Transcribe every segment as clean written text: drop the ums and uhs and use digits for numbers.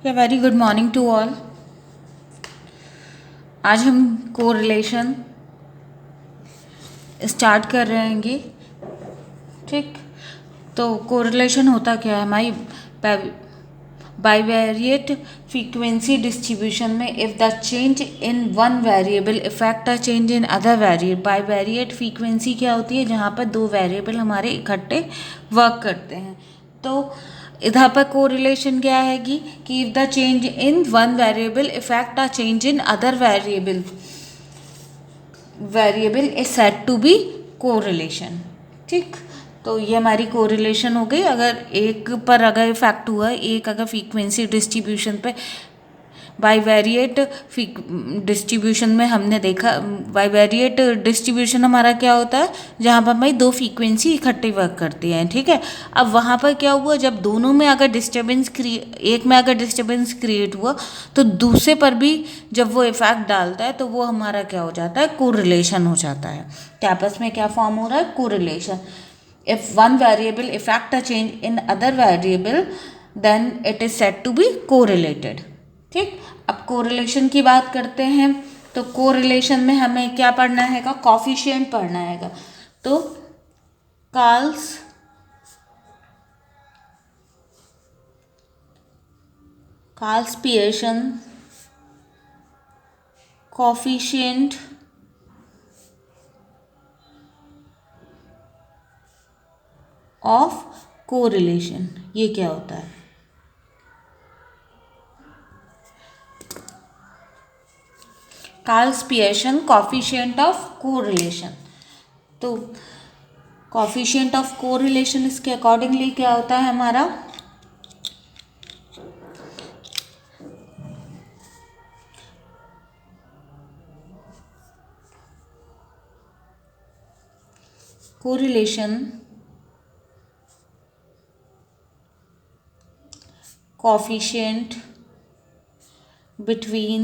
Very good morning to all. आज हम correlation start कर रहेंगे। ठीक, तो कोरिलेशन होता क्या है हमारी बाइवेरिएट फ्रीक्वेंसी डिस्ट्रीब्यूशन में if the change in one variable effect a change in other variable. Bivariate frequency क्या होती है? जहाँ पर दो वेरिएबल हमारे इकट्ठे वर्क करते हैं। तो इधर पर कोरिलेशन क्या है कि if the change in one variable effect a change in other variable is said to be correlation. ठीक, तो ये हमारी कोरिलेशन हो गई। अगर एक पर अगर इफेक्ट हुआ, एक अगर फ्रीक्वेंसी डिस्ट्रीब्यूशन पे बाइवेरिएट डिस्ट्रीब्यूशन में हमने देखा, बाइवेरिएट डिस्ट्रीब्यूशन हमारा क्या होता है? जहाँ पर हमारी दो फ्रीक्वेंसी इकट्ठे वर्क करती हैं। ठीक है, अब वहाँ पर क्या हुआ, जब दोनों में अगर डिस्टर्बेंस एक में अगर डिस्टर्बेंस क्रिएट हुआ तो दूसरे पर भी जब वो इफेक्ट डालता है तो वो हमारा क्या हो जाता है? कोरिलेशन हो जाता है। तो आपस में क्या फॉर्म हो रहा है? Correlation. If one variable effect a change in other variable then it is said to be correlated. ठीक, अब कोरिलेशन की बात करते हैं तो कोरिलेशन में हमें क्या पढ़ना हैगा? कॉफिशिएंट पढ़ना हैगा। तो Carl's Pearson coefficient of correlation, ये क्या होता है? Carl's Pearson coefficient of correlation. तो कॉफिशिएंट ऑफ कोरिलेशन इसके अकॉर्डिंगली क्या होता है हमारा? Correlation coefficient between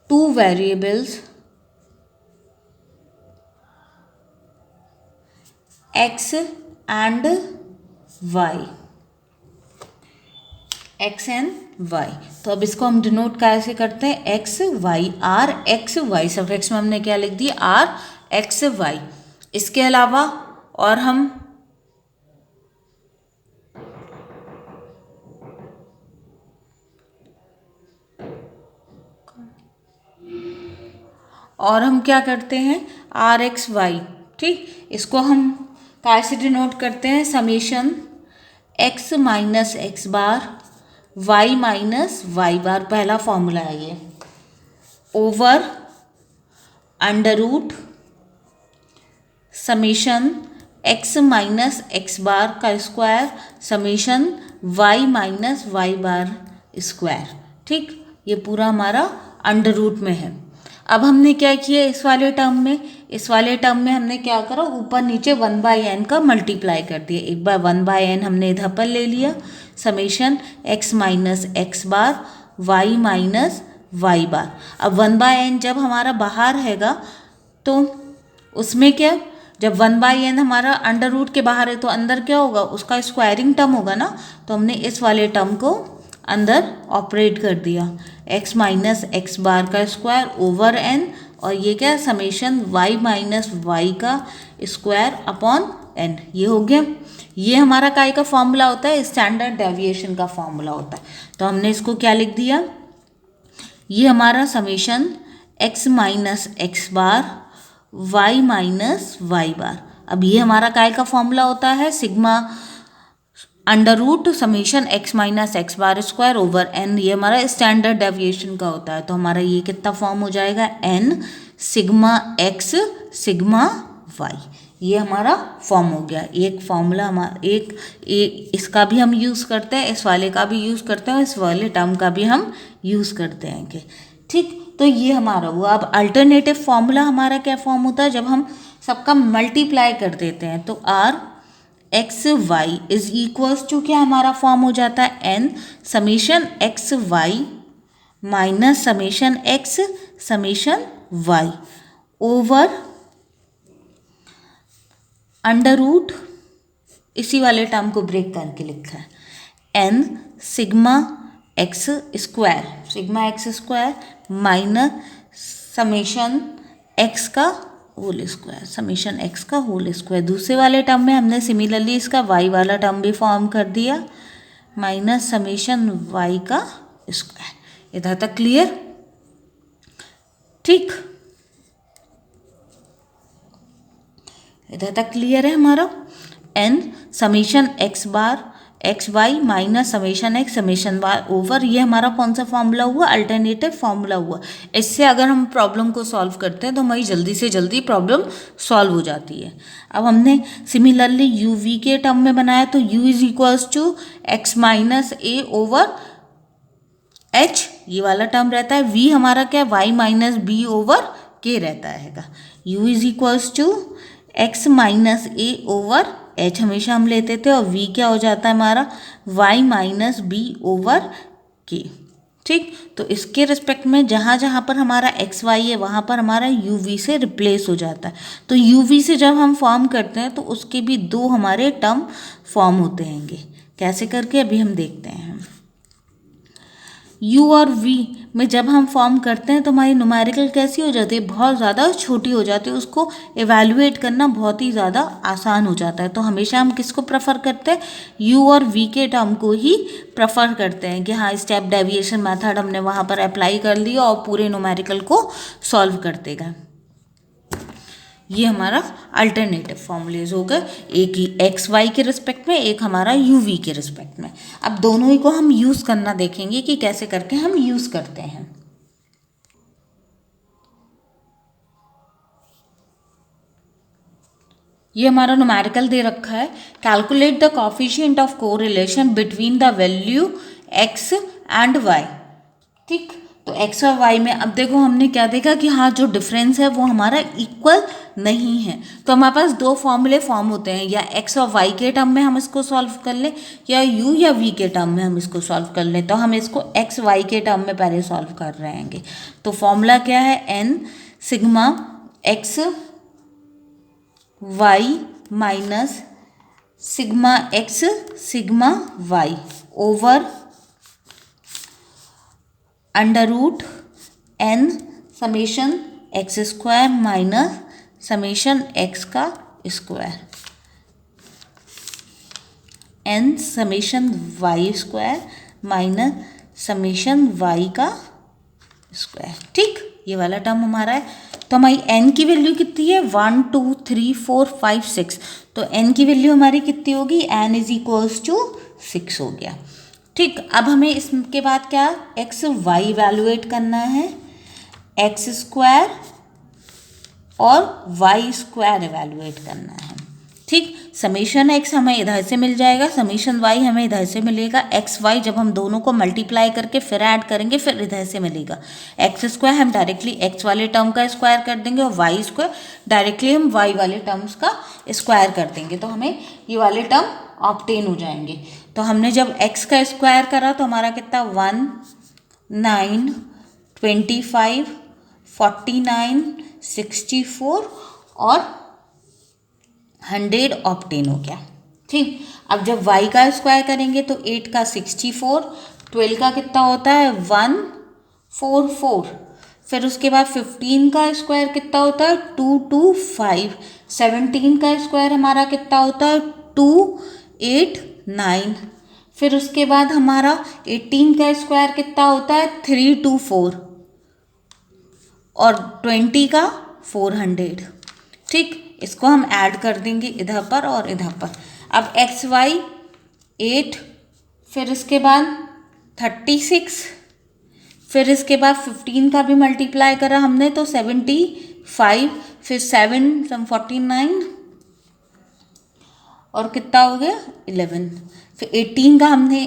two variables x and y, x and y। तो अब इसको हम डिनोट कैसे करते हैं? X y, r x y, suffix में हमने क्या लिख दिया? R x y. इसके अलावा और हम क्या करते हैं? R x y. ठीक, इसको हम कैसे डिनोट करते हैं? Summation x minus x bar y minus y bar, पहला फॉर्मूला है ये, over under root summation x minus x bar का square summation y minus y bar square. ठीक, ये पूरा हमारा अंडर रूट में है। अब हमने क्या किया इस वाले टर्म में हमने क्या करा? ऊपर नीचे 1/n का मल्टीप्लाई कर दिया। एक बार 1/n हमने इधर पर ले लिया, summation x minus x bar y minus y bar. अब 1/n जब हमारा बाहर हैगा तो उसमें क्या, जब 1/n हमारा अंडर रूट के बाहर है तो अंदर क्या होगा? उसका स्क्वायरिंग टर्म होगा ना। तो हमने इस वाले टर्म को अंदर ऑपरेट कर दिया, x माइनस एक्स बार का स्क्वायर ओवर n, और ये क्या? समेशन y माइनस वाई का स्क्वायर अपॉन n। ये हो गया। ये हमारा काय का फॉर्मूला होता है? स्टैंडर्ड डेविएशन का फॉर्मूला होता है। तो हमने इसको क्या लिख दिया? ये हमारा summation x minus x bar y minus y bar. अब ये हमारा काय का फॉर्मूला होता है? Sigma under root summation x minus x bar square over n। ये हमारा स्टैंडर्ड डेविएशन का होता है। तो हमारा ये कितना फॉर्म हो जाएगा? n sigma x sigma y। ये हमारा फॉर्म हो गया। एक फॉर्मूला हमारा एक इसका भी हम यूज़ करते हैं, इस वाले का भी यूज़ करते हैं, इस वाले टर्म का भी हम यूज़ करते हैं कि ठीक। तो ये हमारा हुआ। अब अल्टरनेटिव फॉर्मूला हमारा क्या फॉर्म होता है? जब हम सबका मल्टीप्लाई कर देते हैं तो r x y is equals to क्या हमारा फॉर्म हो जाता है? N summation x y minus summation x summation y over under root इसी वाले टर्म को ब्रेक करके लिखा है, n sigma x square minus summation x का होल स्क्वायर। दूसरे वाले टर्म में हमने सिमिलरली इसका वाई वाला टर्म भी फॉर्म कर दिया, माइनस समेशन वाई का स्क्वायर। इधर तक क्लियर? ठीक, इधर तक क्लियर है हमारा। N summation x y minus summation x summation y over, ये हमारा कौन सा फॉर्मूला हुआ? अल्टरनेटिव फॉर्मूला हुआ। इससे अगर हम प्रॉब्लम को सॉल्व करते हैं तो हमारी जल्दी से जल्दी प्रॉब्लम सॉल्व हो जाती है। अब हमने सिमिलरली यू वी के टर्म में बनाया, तो u is equals to x minus a over h, ये वाला टर्म रहता है। v हमारा क्या है? y माइनस बी ओवर के रहता है। u is equals to x minus a over h हमेशा हम लेते थे, और v क्या हो जाता है हमारा? y माइनस बी ओवर के। ठीक, तो इसके रिस्पेक्ट में जहाँ जहाँ पर हमारा एक्स वाई है वहाँ पर हमारा यू वी से रिप्लेस हो जाता है। तो यू वी से जब हम फॉर्म करते हैं तो उसके भी दो हमारे टर्म फॉर्म होते हैंगे। कैसे करके अभी हम देखते हैं। u और v में जब हम फॉर्म करते हैं तो हमारी न्यूमेरिकल कैसी हो जाती है? बहुत ज़्यादा छोटी हो जाती है, उसको एवेल्युएट करना बहुत ही ज़्यादा आसान हो जाता है। तो हमेशा हम किसको प्रेफर करते हैं? u और v के टर्म को ही प्रेफर करते हैं कि हाँ, स्टेप डेविएशन मेथड हमने वहाँ पर अप्लाई कर लिया और पूरे न्यूमेरिकल को सॉल्व करते गए। ये हमारा अल्टरनेटिव फॉर्मूलेज हो गए, एक ही एक्स वाई के रिस्पेक्ट में, एक हमारा यू वी के रिस्पेक्ट में। अब दोनों ही को हम यूज़ करना देखेंगे कि कैसे करके हम यूज़ करते हैं। ये हमारा न्यूमेरिकल दे रखा है, calculate the coefficient of correlation between the value x and y. ठीक, तो एक्स और वाई में अब देखो हमने क्या देखा कि हाँ, जो डिफरेंस है वो हमारा इक्वल नहीं है। तो हमारे पास दो फॉर्मूले फॉर्म होते हैं, या एक्स और वाई के टर्म में हम इसको सॉल्व कर लें, या यू या वी के टर्म में हम इसको सॉल्व कर लें। तो हम इसको एक्स वाई के टर्म में पहले सॉल्व कर रहे हैं। तो फॉर्मूला क्या है? N sigma x y minus sigma x sigma y over under root n summation x square minus summation x का square, n summation y square minus summation y का स्क्वायर। ठीक, ये वाला टर्म हमारा है। तो हमारी एन की वैल्यू कितनी है? 1 2 3 4 5 6। तो एन की वैल्यू हमारी कितनी होगी? एन इज इक्वल्स टू 6 हो गया। ठीक, अब हमें इसके बाद क्या एक्स वाई इवैल्यूएट करना है, एक्स स्क्वायर और वाई स्क्वायर इवैल्यूएट करना है। ठीक, समेशन एक्स हमें इधर से मिल जाएगा, समेशन वाई हमें इधर से मिलेगा। एक्स वाई जब हम दोनों को मल्टीप्लाई करके फिर ऐड करेंगे फिर इधर से मिलेगा। एक्स स्क्वायर हम डायरेक्टली एक्स वाले टर्म का स्क्वायर कर देंगे, और वाई स्क्वायर डायरेक्टली हम वाई वाले टर्म्स का स्क्वायर कर देंगे, तो हमें ये वाले टर्म ऑब्टेन हो जाएंगे। तो हमने जब x का स्क्वायर करा तो हमारा कितना 1 9 25 49 64 और 100 ऑब्टेन हो गया। ठीक, अब जब y का स्क्वायर करेंगे तो 8 का 64, 12 का कितना होता है 144, फिर उसके बाद 15 का स्क्वायर कितना होता है 225, 17 का स्क्वायर हमारा कितना होता है 289, फिर उसके बाद हमारा 18 का स्क्वायर कितना होता है 324 और 20 का 400। ठीक, इसको हम ऐड कर देंगे इधर पर और इधर पर। अब एक्स वाई 8, फिर इसके बाद 36, फिर इसके बाद 15 का भी मल्टीप्लाई करा हमने तो 75, फिर 7 49 और कितना हो गया 11, फिर 18 का हमने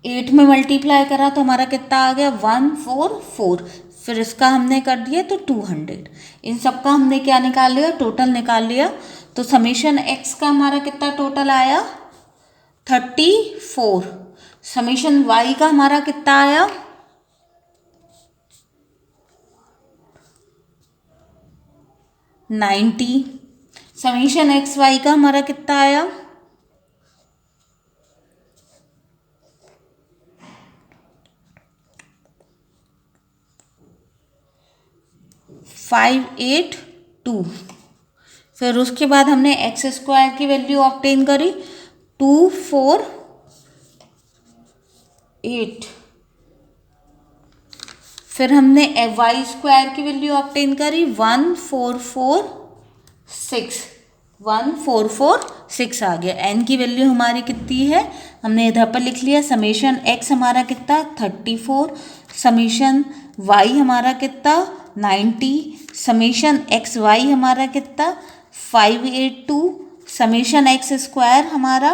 8 में मल्टीप्लाई करा तो हमारा कितना आ गया 144, फिर इसका हमने कर दिया तो 200। इन सब का हमने क्या निकाल लिया? टोटल निकाल लिया। तो समेशन एक्स का हमारा कितना टोटल आया 34, समेशन वाई का हमारा कितना आया 90, समेशन एक्स वाई का हमारा कितना आया 582। फिर उसके बाद हमने एक्स स्क्वायर की वैल्यू ऑब्टेन करी 248। फिर हमने वाई स्क्वायर की वैल्यू ऑब्टेन करी 1446 आ गया। एन की वैल्यू हमारी कितनी है, हमने इधर पर लिख लिया। समेशन एक्स हमारा कितना 34, समेशन वाई हमारा कितना 90, समेशन एक्स वाई हमारा कितना 582, समेशन एक्स स्क्वायर हमारा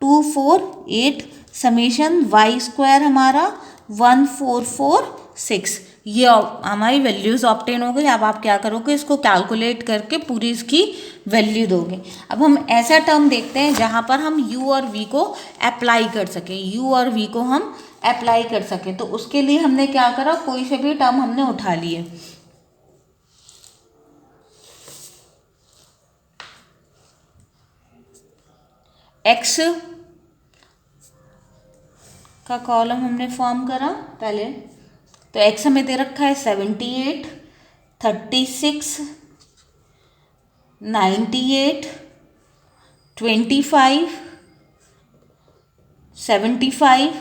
248, समेशन वाई स्क्वायर हमारा 1446। ये हमारी वैल्यूज ऑब्टेन हो गई। अब आप क्या करोगे, इसको कैलकुलेट करके पूरी इसकी वैल्यू दोगे। अब हम ऐसा टर्म देखते हैं जहाँ पर हम u और v को अप्लाई कर सकें, u और v को हम अप्लाई कर सकें। तो उसके लिए हमने क्या करा, कोई से भी टर्म हमने उठा लिए। x का कॉलम हमने फॉर्म करा पहले, तो x हमें दे रखा है 78, 36, 98, 25, 75,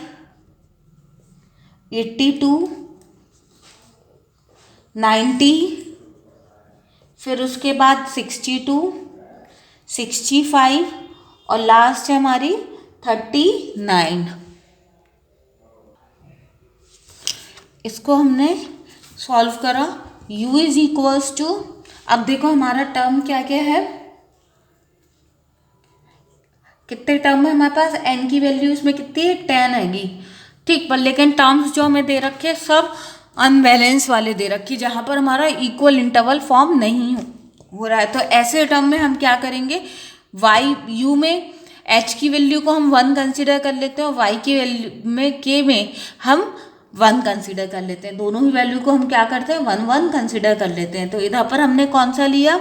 82, 90, फिर उसके बाद 62, 65 और लास्ट है हमारी 39। इसको हमने सॉल्व करा। u इज इक्वल्स टू, अब देखो हमारा टर्म क्या क्या है, कितने टर्म है हमारे पास, n की वैल्यू इसमें कितनी है 10 हैगी, ठीक। पर लेकिन टर्म्स जो हमें दे रखे सब अनबैलेंस वाले दे रखी, जहाँ पर हमारा इक्वल इंटरवल फॉर्म नहीं हो रहा है। तो ऐसे टर्म में हम क्या करेंगे, u में h की वैल्यू को हम 1 कंसिडर कर लेते हैं और y की वैल्यू में k में हम 1 कंसिडर कर लेते हैं। दोनों ही वैल्यू को हम क्या करते हैं 1 1 कंसिडर कर लेते हैं। तो इधर पर हमने कौन सा लिया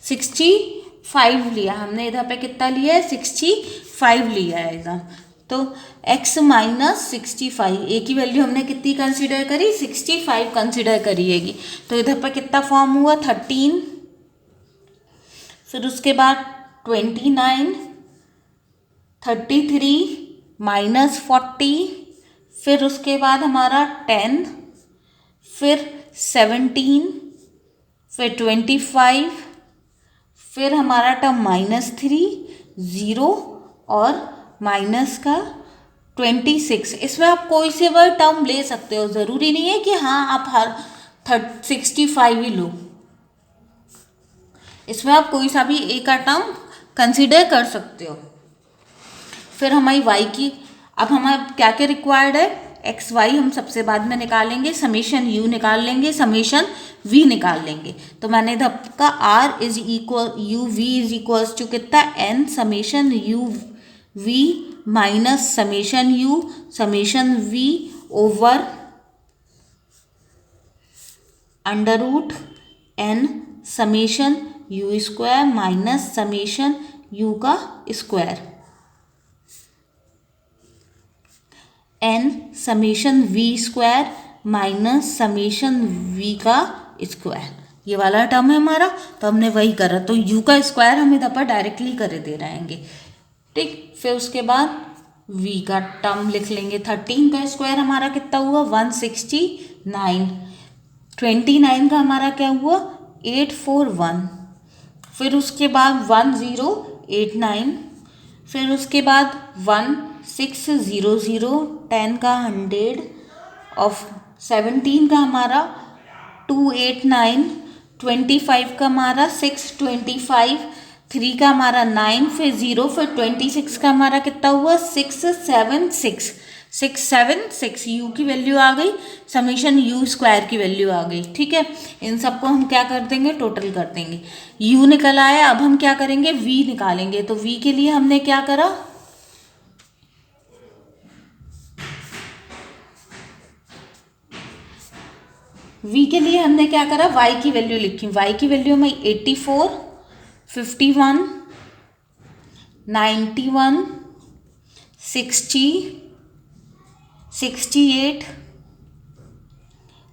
65 लिया, हमने इधर पे कितना लिया है 65 लिया है इधर। तो x माइनस 65, ए की वैल्यू हमने कितनी कंसिडर करी 65 कंसिडर करिएगी। तो इधर पर कितना फॉर्म हुआ 13, फिर उसके बाद 29, 33 माइनस 40, फिर उसके बाद हमारा 10, फिर 17, फिर 25, फिर हमारा टर्म -3, 0 और माइनस का 26। इसमें आप कोई से भी टर्म ले सकते हो, ज़रूरी नहीं है कि हाँ आप हर 65 ही लो। इसमें आप कोई सा भी एक का टर्म कंसिडर कर सकते हो। फिर हमारी y की, अब हमारा क्या क्या रिक्वायर्ड है, एक्स वाई हम सबसे बाद में निकालेंगे, समेशन u निकाल लेंगे, समेशन v निकाल लेंगे। तो मैंने इधर का r is equal u v is equals to कितना n summation u v minus summation u summation v over under root n summation u square minus summation u का square n summation v square minus summation v का square, ये वाला term है हमारा। तो हमने वही करा, तो u का स्क्वायर हम इधर पर डायरेक्टली कर दे रहेंगे, ठीक। फिर उसके बाद v का टर्म लिख लेंगे, 13 का स्क्वायर हमारा कितना हुआ 169, 29 का हमारा क्या हुआ 841, फिर उसके बाद 1089, फिर उसके बाद 1600, 10 का 100 और 17 का हमारा 289, 25 का हमारा 625, 3 का हमारा 9, फिर 0, फिर 26 का हमारा कितना हुआ 676 u की वैल्यू आ गई, समेशन u स्क्वायर की वैल्यू आ गई, ठीक है। इन सबको हम क्या कर देंगे टोटल कर देंगे, u निकल आया। अब हम क्या करेंगे v निकालेंगे। तो v के लिए हमने क्या करा, v के लिए हमने क्या करा y की वैल्यू लिखी, y की वैल्यू में 84, 51, 91, 60, 68,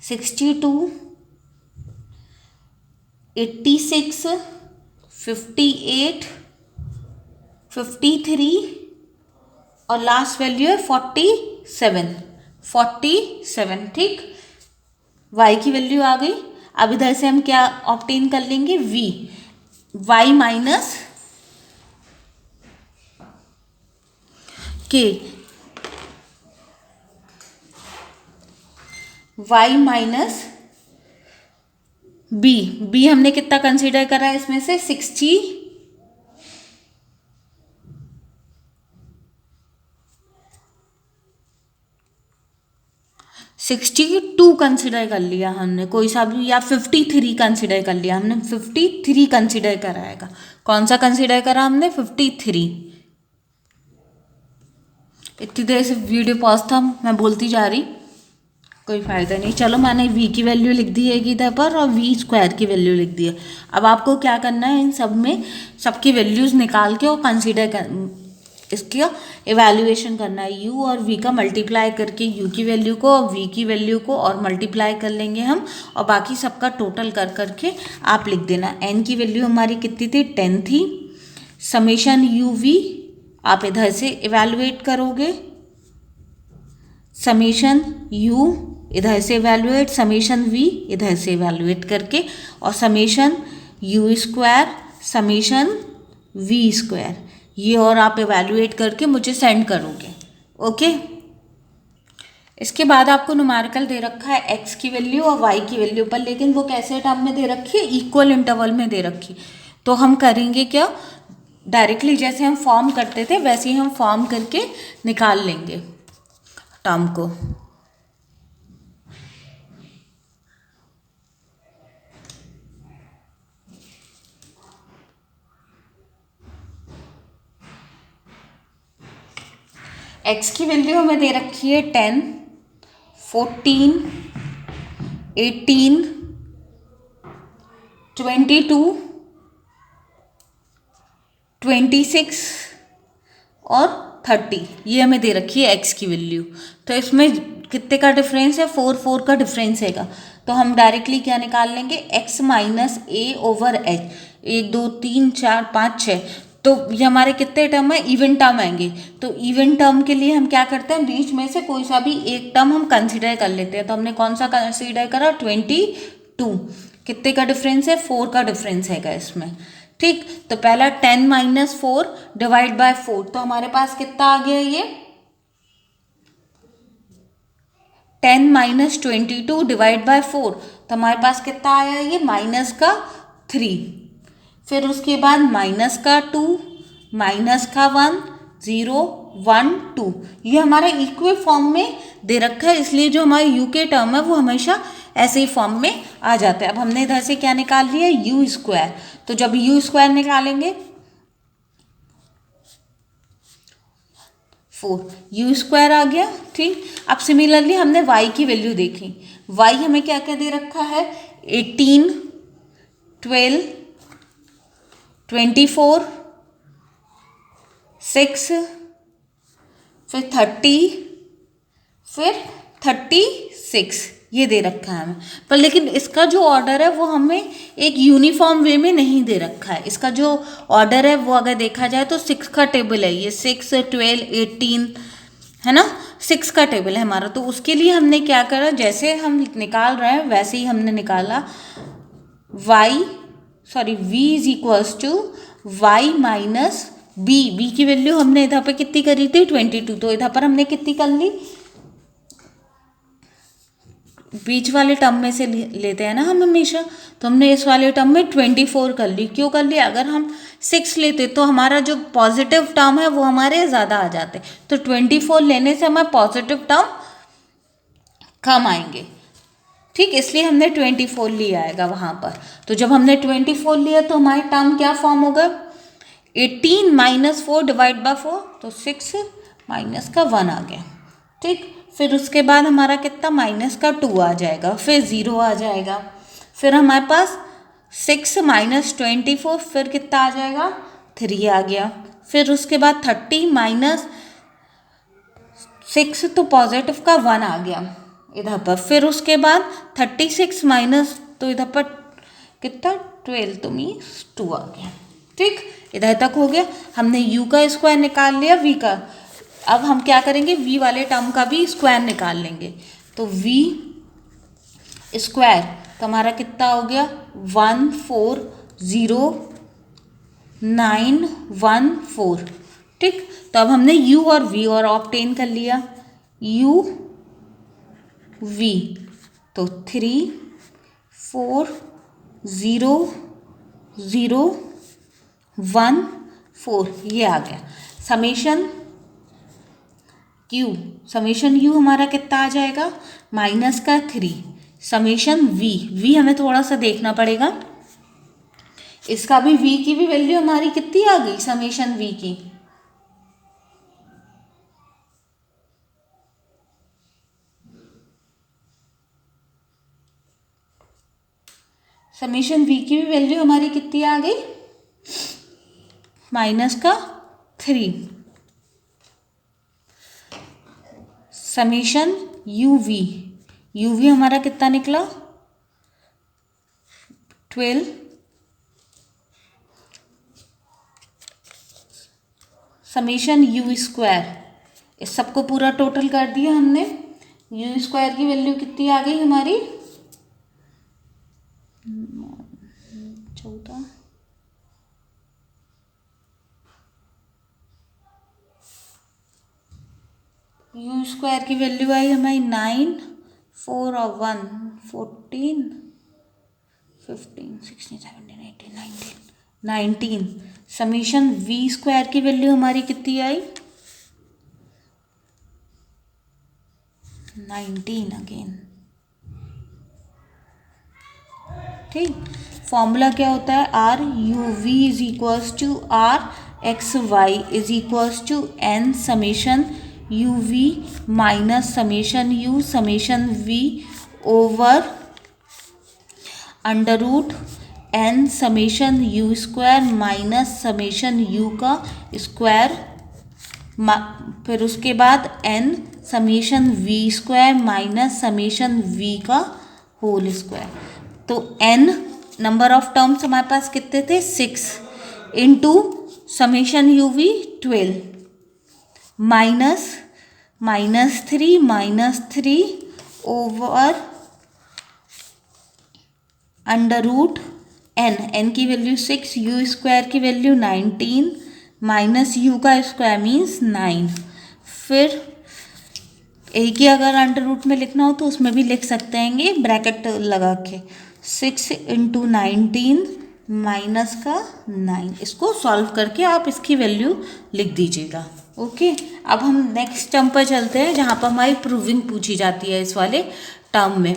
62, 86, 58, 53 और लास्ट वैल्यू है 47। ठीक, y की वैल्यू आ गई। अब इधर से हम क्या ऑब्टेन कर लेंगे, v, y minus k, y minus b। b हमने कितना कंसीडर करा है इसमें से, 62 कंसिडर कर लिया हमने, कोई सा भी, या 53 कंसिडर कर लिया हमने। 53 कंसिडर कराएगा, कौन सा कंसिडर करा हमने, 53। इतनी देर से वीडियो पॉज था, मैं बोलती जा रही, कोई फ़ायदा नहीं। चलो मैंने v की वैल्यू लिख दी है इधर पर और v स्क्वायर की वैल्यू लिख दी है। अब आपको क्या करना है, इन सब में सबकी वैल्यूज़ निकाल के और कंसिडर कर, इसका इवैल्यूएशन करना है। u और v का मल्टीप्लाई करके u की वैल्यू को और v की वैल्यू को और मल्टीप्लाई कर लेंगे हम, और बाकी सबका टोटल कर करके आप लिख देना। n की वैल्यू हमारी कितनी थी, 10 थी। समेशन uv आप इधर से इवैल्यूएट करोगे, समेशन u इधर से इवैल्यूएट, समेशन v इधर से इवैल्यूएट करके, और summation u square, summation v square, ये और आप इवैल्यूएट करके मुझे सेंड करोगे। ओके, इसके बाद आपको न्यूमेरिकल दे रखा है x की वैल्यू और y की वैल्यू पर, लेकिन वो कैसे टर्म में दे रखी है, इक्वल इंटरवल में दे रखी। तो हम करेंगे क्या, डायरेक्टली जैसे हम फॉर्म करते थे वैसे ही हम फॉर्म करके निकाल लेंगे टर्म को। x की वैल्यू हमें दे रखी है 10, 14, 18, 22, 26 और 30, ये हमें दे रखी है x की वैल्यू। तो इसमें कितने का डिफरेंस है, 4 का डिफरेंस हैगा। तो हम डायरेक्टली क्या निकाल लेंगे, x minus a over H, 1 2 3 4 5 6। तो ये हमारे कितने टर्म है, इवन टर्म आएंगे। तो इवन टर्म के लिए हम क्या करते हैं, बीच में से कोई सा भी एक टर्म हम कंसीडर कर लेते हैं। तो हमने कौन सा कंसीडर करा, 22। कितने का डिफरेंस है, 4 का डिफरेंस हैगा इसमें। ठीक, तो पहला 10 माइनस 4 डिवाइड बाय 4, तो हमारे पास कितना आ गया, ये 10 माइनस 22 डिवाइड बाय 4, तो हमारे पास कितना आया, ये माइनस का 3। फिर उसके बाद माइनस का 2, माइनस का 1, 0 1 2, ये हमारा इक्वल फॉर्म में दे रखा है, इसलिए जो हमारा यू के टर्म है वो हमेशा ऐसे ही फॉर्म में आ जाता है। अब हमने इधर से क्या निकाल लिया, यू स्क्वायर। तो जब यू स्क्वायर निकालेंगे 4, यू स्क्वायर आ गया। ठीक, अब सिमिलरली हमने y की वैल्यू देखी, y हमें क्या क्या दे रखा है, 18, 12, 24, 6, फिर 30, फिर 36, ये दे रखा है हमें। पर लेकिन इसका जो ऑर्डर है वो हमें एक यूनिफॉर्म वे में नहीं दे रखा है। इसका जो ऑर्डर है वो अगर देखा जाए तो 6 का टेबल है, ये 6, 12, 18 है ना, 6 का टेबल है हमारा। तो उसके लिए हमने क्या करा, जैसे हम निकाल रहे हैं वैसे ही हमने निकाला, v is equals to y minus b की वैल्यू हमने इधर पे कितनी करी थी, 22। तो इधर पर हमने कितनी कर ली, बीच वाले टर्म में से लेते हैं ना हम हमेशा, तो हमने इस वाले टर्म में 24 कर ली। क्यों कर ली, अगर हम 6 लेते तो हमारा जो पॉजिटिव टर्म है वो हमारे ज़्यादा आ जाते, तो 24 लेने से हमारे पॉजिटिव टर्म कम आएंगे। ठीक, इसलिए हमने 24 लिया आएगा वहाँ पर। तो जब हमने 24 लिया तो हमारे टर्म क्या फॉर्म होगा, 18 माइनस 4 डिवाइड बाय 4, तो 6 माइनस का 1 आ गया। ठीक, फिर उसके बाद हमारा कितना, माइनस का 2 आ जाएगा, फिर 0 आ जाएगा, फिर हमारे पास 6 माइनस 24, फिर कितना आ जाएगा, 3 आ गया। फिर उसके बाद 30 माइनस 6, तो पॉजिटिव का 1 आ गया इधर पर। फिर उसके बाद 36 माइनस, तो इधर पर कितना 12 तो मीन्स 2 आ गया। ठीक, इधर तक हो गया। हमने u का स्क्वायर निकाल लिया v का। अब हम क्या करेंगे, v वाले टर्म का भी स्क्वायर निकाल लेंगे। तो v स्क्वायर तो हमारा कितना हो गया 140,914। ठीक, तो अब हमने u और v और ऑब्टेन कर लिया। u v तो 340,014 ये आ गया। समेशन u हमारा कितना आ जाएगा माइनस का 3 समेशन v हमें थोड़ा सा देखना पड़ेगा। इसका भी v की भी वैल्यू हमारी कितनी आ गई समेशन v की, समेशन v की भी वैल्यू हमारी कितनी आ गई माइनस का 3 समेशन uv हमारा कितना निकला 12 समेशन u स्क्वायर। इस सबको पूरा टोटल कर दिया हमने। u स्क्वायर की वैल्यू कितनी आ गई हमारी 14 u स्क्वायर की वैल्यू आई हमारी 9 4 और 1 14 15 16 17 18 19 समेशन v स्क्वायर की वैल्यू हमारी कितनी आई 19 अगेन। ठीक, फॉर्मूला क्या होता है r u v is equals to r x y is equals to n summation u v minus summation u summation v over under root n summation u square minus summation u का square फिर उसके बाद n summation v square minus summation v का whole square. तो n number of terms हमारे पास कितने थे 6 into summation u v 12 minus 3 over under root n की वैल्यू 6 u स्क्वायर की वैल्यू 19 माइनस u का स्क्वायर मीन्स 9। फिर एक ही अगर अंडर रूट में लिखना हो तो उसमें भी लिख सकते हैं ब्रैकेट लगा के 6 इंटू 19 माइनस का 9। इसको सॉल्व करके आप इसकी वैल्यू लिख दीजिएगा। ओके, अब हम नेक्स्ट टर्म पर चलते हैं जहाँ पर हमारी प्रूविंग पूछी जाती है इस वाले टर्म में।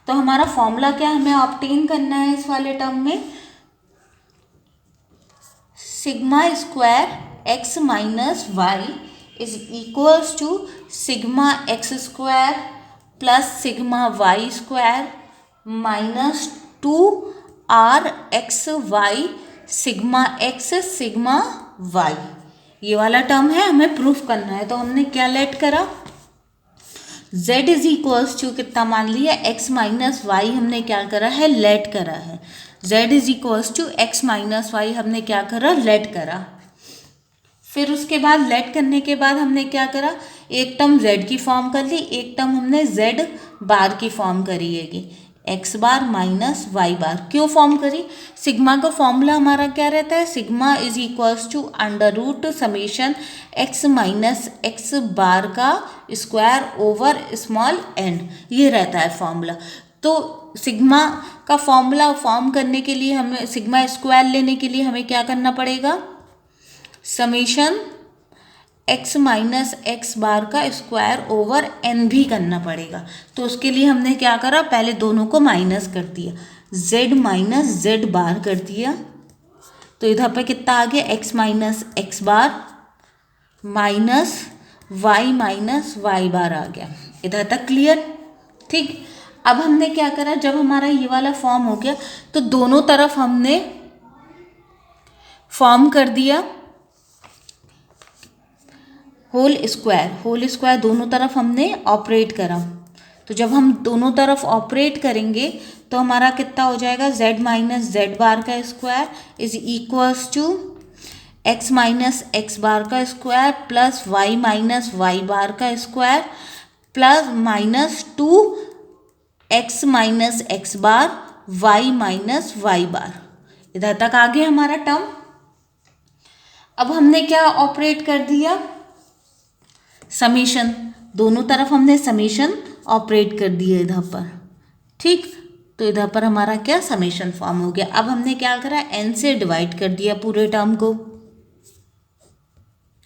तो हमारा फॉर्मूला क्या हमें ऑब्टेन करना है इस वाले टर्म में sigma square x minus y is equals to sigma x square plus sigma y square minus 2rxy sigma x sigma y। ये वाला टर्म है, हमें प्रूफ करना है। तो हमने क्या लेट करा z इज इक्वल्स टू कितना मान लिया x माइनस वाई हमने क्या करा है लेट करा है। z is equals to x minus y हमने क्या करा लेट करा। फिर उसके बाद लेट करने के बाद हमने क्या करा एक टर्म z की फॉर्म कर ली, एक टर्म हमने z बार की फॉर्म करी हैगी x बार माइनस वाई बार। क्यों फॉर्म करी, सिग्मा का फॉर्मूला हमारा क्या रहता है sigma is equals to under root summation x minus x bar का स्क्वायर ओवर स्मॉल n, ये रहता है फॉर्मूला। तो सिग्मा का फॉर्मूला फॉर्म करने के लिए हमें सिग्मा स्क्वायर लेने के लिए हमें क्या करना पड़ेगा summation x minus x bar का स्क्वायर ओवर n भी करना पड़ेगा। तो उसके लिए हमने क्या करा पहले दोनों को माइनस कर दिया z माइनस जेड बार कर दिया। तो इधर पे कितना आ गया x माइनस एक्स बार माइनस वाई बार आ गया। इधर तक क्लियर। ठीक, अब हमने क्या करा जब हमारा ये वाला फॉर्म हो गया तो दोनों तरफ हमने फॉर्म कर दिया होल स्क्वायर दोनों तरफ हमने ऑपरेट करा, तो जब हम दोनों तरफ ऑपरेट करेंगे तो हमारा कितना हो जाएगा, z माइनस जेड बार का square is equals to x minus x bar का square plus y minus y bar का square plus minus 2x minus x bar y minus y bar. इधर तक आ गया हमारा टर्म। अब हमने क्या ऑपरेट कर दिया, समीशन, दोनों तरफ हमने समीशन ऑपरेट कर दिया इधर पर, ठीक। तो इधर पर हमारा क्या समीशन फॉर्म हो गया। अब हमने क्या करा, n से डिवाइड कर दिया पूरे टर्म को।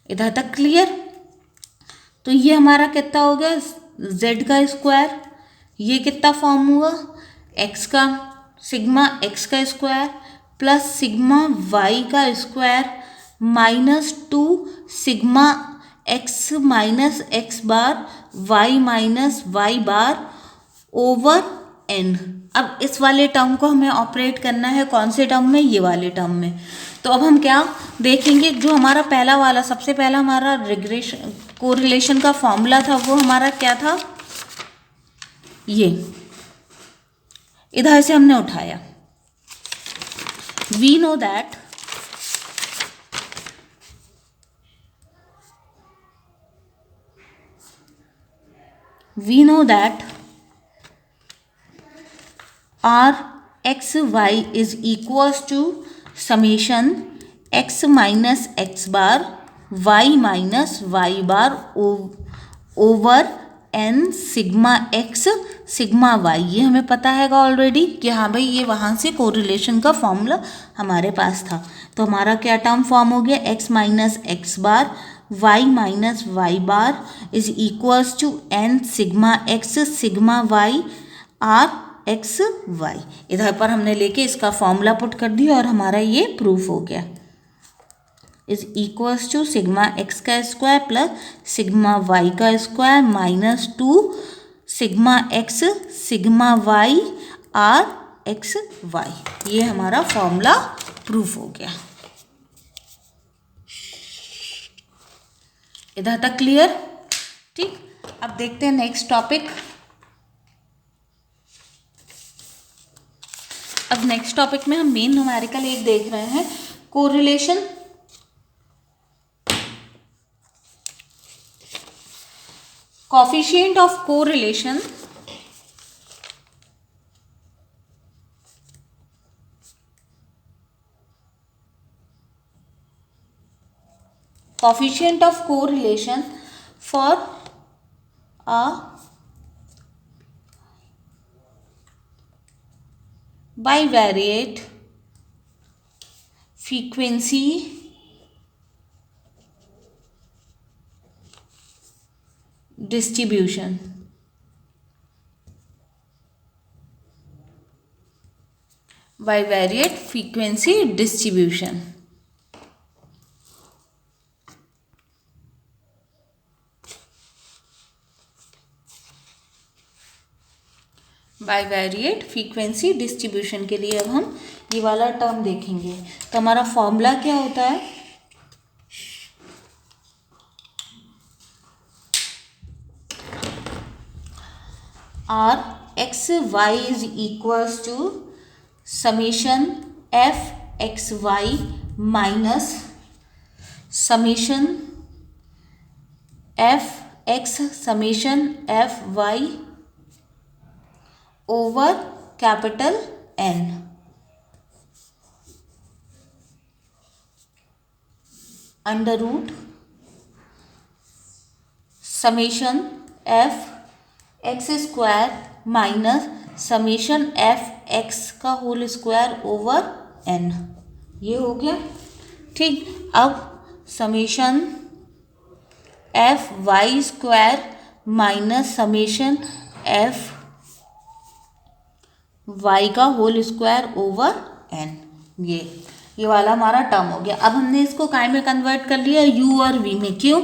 इधर तक क्लियर। तो ये हमारा कितना हो गया, z का स्क्वायर, ये कितना फॉर्म हुआ, x का सिग्मा x का स्क्वायर प्लस सिग्मा y का square minus 2 sigma x minus x bar y minus y bar over n। अब इस वाले टर्म को हमें ऑपरेट करना है कौन से टर्म में, ये वाले टर्म में। तो अब हम क्या देखेंगे, जो हमारा पहला वाला सबसे पहला हमारा रिग्रेशन कोरिलेशन का फॉर्मूला था वो हमारा क्या था, ये इधर से हमने उठाया। We know that r x y is equals to summation x minus x bar y minus y bar over n sigma x sigma y। ये हमें पता हैगा ऑलरेडी कि हाँ भाई ये वहाँ से कोरिलेशन का फॉर्मूला हमारे पास था। तो हमारा क्या टर्म फॉर्म हो गया, x minus x bar y minus y bar is equals to n sigma x sigma y r x y। इधर पर हमने लेके इसका फॉर्मूला पुट कर दिया और हमारा ये प्रूफ हो गया, is equals to sigma x का स्क्वायर प्लस सिग्मा y का square minus 2 sigma x sigma y r x y। ये हमारा फॉर्मूला प्रूफ हो गया। इधर तक क्लियर, ठीक। अब देखते हैं नेक्स्ट टॉपिक। अब नेक्स्ट टॉपिक में हम मेन न्यूमेरिकल एक देख रहे हैं, correlation. Coefficient of correlation for a bivariate frequency distribution। bivariate frequency distribution। Bivariate frequency distribution के लिए अब हम ये वाला टर्म देखेंगे। तो हमारा फॉर्मूला क्या होता है, r x y is equals to summation f x y minus summation f x summation f y over capital N under root summation f x square minus summation f x का whole square over N। ये हो गया, ठीक। अब summation f y square minus summation f y का whole square over n, ये वाला हमारा टर्म हो गया। अब हमने इसको काय में कन्वर्ट कर लिया, u और v में। क्यों,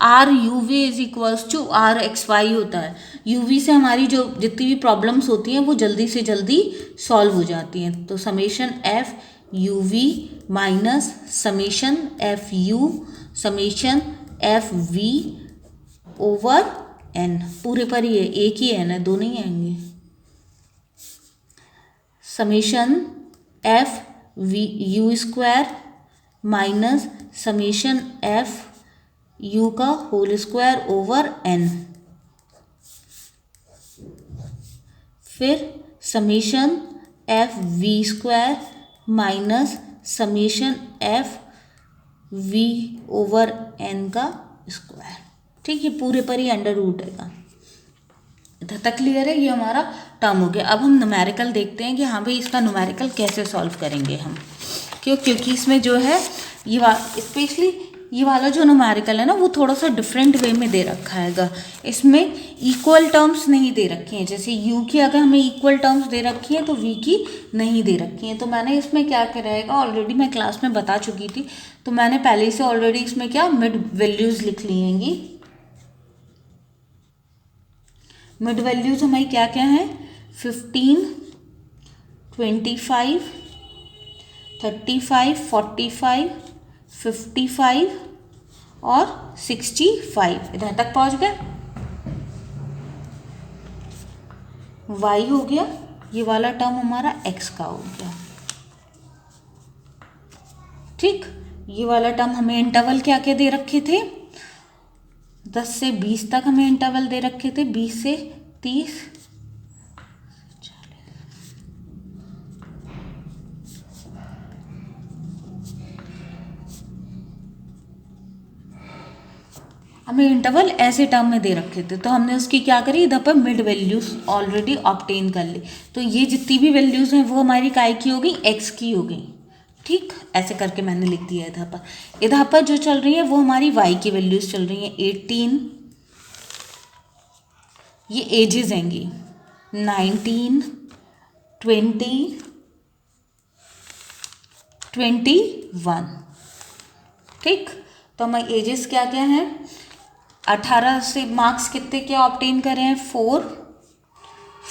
r u v is equals to r x y होता है। u v से हमारी जो जितनी भी प्रॉब्लम्स होती हैं वो जल्दी से जल्दी सॉल्व हो जाती हैं। तो summation f u v minus summation f u summation f v over n, पूरे पर ही है, एक ही एन है, दो नहीं आएंगे। Summation f v u square minus summation f u का होल स्क्वायर ओवर एन, फिर summation f v square minus summation f v over n का स्क्वायर। ठीक है, पूरे पर ही अंडर रूट है। इधर तक क्लियर है? ये हमारा टर्म हो गया। अब हम न्यूमेरिकल देखते हैं कि हाँ भाई इसका न्यूमेरिकल कैसे सॉल्व करेंगे हम। क्योंकि इसमें जो है ये स्पेशली ये वाला जो न्यूमेरिकल है ना वो थोड़ा सा डिफरेंट वे में दे रखा है। इसमें इक्वल टर्म्स नहीं दे रखी हैं, जैसे u की अगर हमें इक्वल टर्म्स दे रखी हैं तो v की नहीं दे रखी हैं। तो मैंने इसमें क्या करेगा, ऑलरेडी मैं क्लास में बता चुकी थी, तो मैंने पहले से ऑलरेडी इसमें क्या मिड वैल्यूज़ लिख ली हैंगी। मिड वैल्यूज़ हमारी क्या क्या हैं, 15, 25, 35, 45, 55 और 65। इधर तक पहुंच गए। y हो गया, ये वाला टर्म हमारा x का हो गया। ठीक, ये वाला टर्म हमें इंटरवल क्या क्या दे रखे थे, 10 से 20 तक हमें इंटरवल दे रखे थे, 20 से 30, हमें इंटरवल ऐसे टर्म में दे रखे थे। तो हमने उसकी क्या करी, इधर पर मिड वैल्यूज ऑलरेडी ऑब्टेन कर ली। तो ये जितनी भी वैल्यूज हैं वो हमारी काय की हो गई, एक्स की हो गई। ठीक, ऐसे करके मैंने लिख दिया इधर पर। इधर पर जो चल रही है वो हमारी वाई की वैल्यूज चल रही हैं, 18, ये एजेस हैंगी, 19, 20, 21। ठीक, तो हमारे एजेस क्या क्या हैं, 18 से मार्क्स कितने क्या ऑब्टेन करें हैं, 4,